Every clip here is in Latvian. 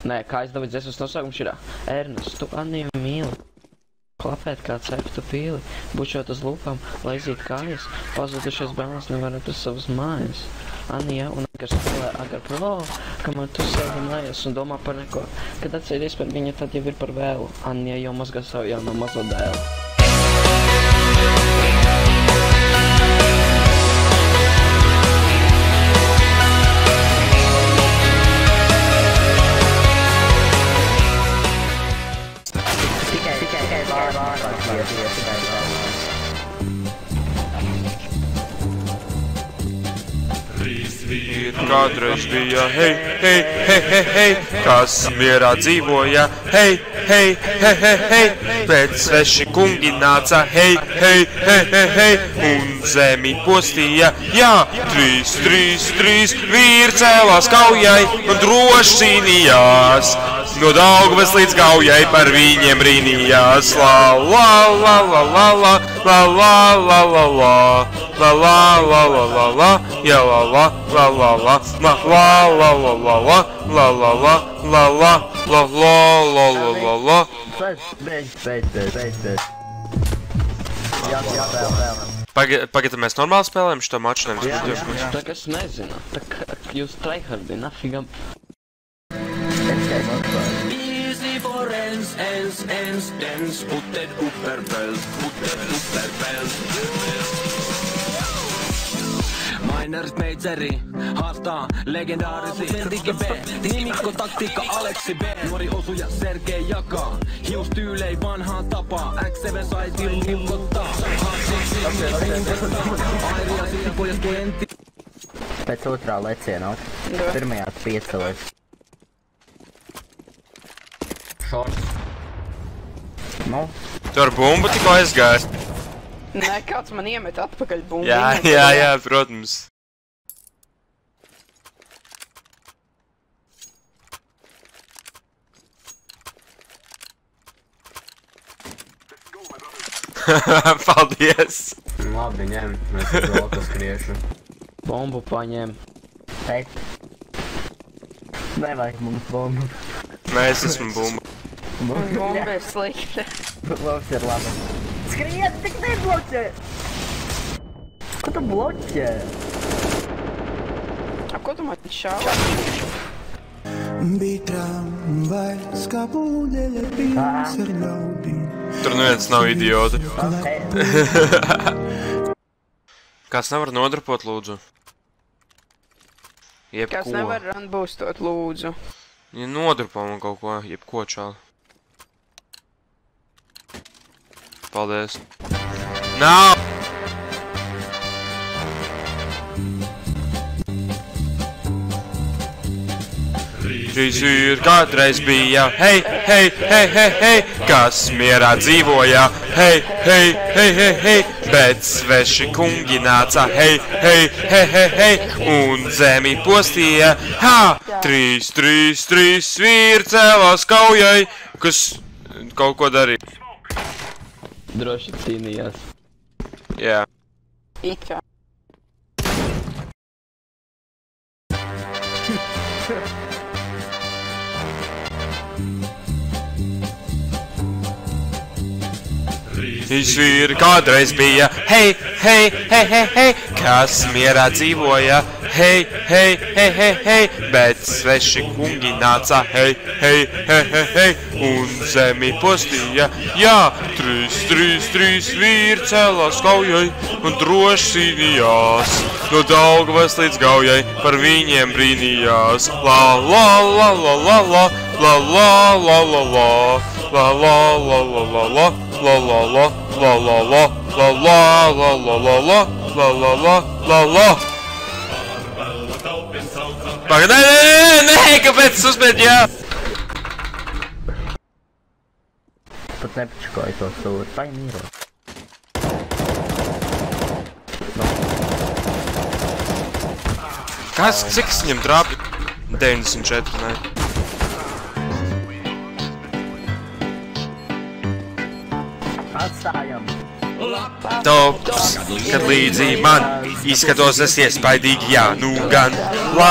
Nē, kā aizdevot dziesmas nosaukums ir Ernest, tu Anniju mīli. Klapēt kā ceptu pīli, bučot uz lūpām, lai izīt kājas, pazudušies bērns nevarat uz savas mājas. Annija un Agars spēlē Agar Pro, kamēr tu sevi mājas un domā par neko. Kad atceries par viņu, tad jau ir par vēlu. Annija jau mazgā savu jauno mazo dēlu. Kādreiz bija, hei, hei, hei, hei, hei, kas mierā dzīvoja, hei, hei, hei, hei, hei, bet sveši kungi nāca, hei, hei, hei, hei, hei, un zemi postīja, jā, 3, 3, 3, vīri cēlās kaujai un droši cīnījās, no Daugavas līdz Gaujai par viņiem brīnījās, la, la, la, la, la, la, la, la, la, la, la. La la la la la la, ja la la la la la, la la la la la la, la la la la la, la la la la la la. Pagaidā mēs normāli spēlējam šo maču, nevis video. Tā kā es nezinu, tā kā jūs tryhardi, nafigam. Easy for ens, dens, putter upperpöls. Miners Majori haastaa legendaarisi Digi B, nimikko taktiikka Aleksi B. Nuori osuja Sergei jakaa, hiustyylei vanhaan tapaa, X7 sai tilkottaa. Airia silpojas klienti. Pēc otrā lecienā, pirmajā piecelēs. Šorts. Nu? Tu ar bumbu tikko aizgājas? Nē, kāds man iemet atpakaļ bumbu. Jā, protams. Paldies! Labi, ņem, mēs uz loku skriešu. Bombu paņem. Teikt. Nevajag mums bombu. Mēs esmu bumba. Bomba ir slikta. Mums ir labi. Skriet, tik nebloķē! Ko tu bloķē? Ap ko tu man šāvi? Tur neviens nav idioti. Kāds nevar nodrupot, lūdzu? Kāds nevar runboostot, lūdzu? Ja nodrupo man kaut ko, jebko čāli. Paldies. Nav! Šīs ir kādreiz bija, hei, hei, hei, hei, hei, kas mierā dzīvoja, hei, hei, hei, hei, hei, bet sveši kungi nāca, hei, hei, hei, hei, hei, un zemi postīja, ha, 3, 3, 3, vīri cēlās kaujai, kas kaut ko darīja. Droši cīnījās. Jā. Ikā. Šīs vīri kādreiz bija, hei, hei, hei, hei, hei, kas mierā dzīvoja, hei, hei, hei, hei, hei, bet sveši kungi nāca, hei, hei, hei, hei, hei, un zemi postīja, jā, 3, 3, 3, vīri cēlās kaujai un droši cīnījās, no Daugavas līdz Gaujai par viņiem brīnījās, la, la, la, la, la, la, la, la, la, la, la, la, la, la, la, la, la. La la la la la la la la la la la la la la la la la. Pagaid, nē, kāpēc uzspēd, jā? Pat nepačakoju to stūri, paņem mīro. Kas, cik es viņam trāpi? 94, nē. Atstājam! Tops, kad līdzi man izskatos es iespaidīgi, jā, nu gan. La,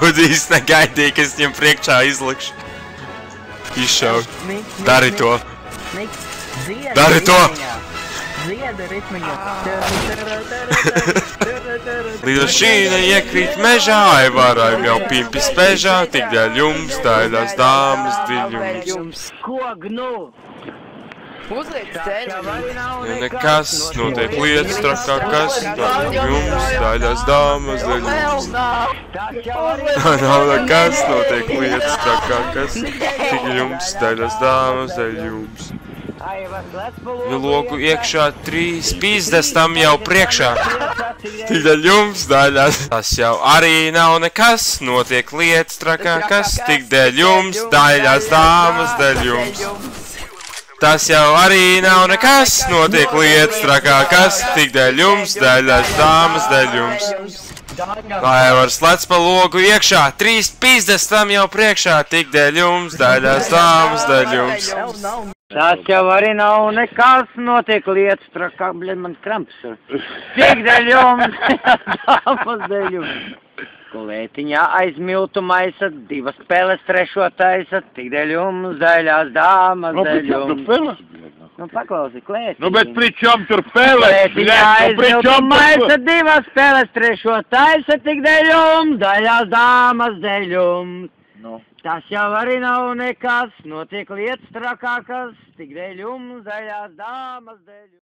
Budīs negaidīja, ka es viņam priekšā izlikšu. Izšauju. Dari to. Dari to! Ziedi ritmiņā. Lidmašīna iekrīt mežā, aivārājumi jau pimpi spēžā, tik dēļ jums, daļās dāmas, dziļums. Ko gnu? Uzliek ceļu. Ja nekas, notiek lietas trakā, kas, dēļ jums, daļās dāmas, dēļ jums. Nav nekas, notiek lietas trakā, kas, tik jums, daļās dāmas, dēļ jums. Logu iekšā 3 pīzdes tam jau priekšā. Tik dēļ jums daļās. Tas jau arī nav nekas, notiek lietas trakā, kas, tik dēļ jums, daļās dāmas, dēļ jums. Tas jau arī nav nekas, notiek lietas trakā, kas, tik dēļ jums, daļās dāmas, dēļ jums. Lai var slēdz pa logu iekšā, 3 pīzdes tam jau priekšā, tik dēļ jums, daļās dāmas, dēļ jums. Tas jau arī nav nekas, notiek lietas trakā, bļed, man kramps. Tik dēļ jums, dāmas dēļ jums. Kolētiņā aiz miltu maisa, 2 spēles trešo taisa, tik dēļ jums, daļās dāmas dēļ jums. Nu, paklausi, klētiņi. Nu, bet pri čom tur pēlēt? Kolētiņā aiz miltu maisa, 2 spēles trešo taisa, tik dēļ jums, daļās dāmas dēļ jums. Tas jau arī nav nekas, notiek lietas trakākas, tik dēļ jums, daļās dāmas dēļ jums.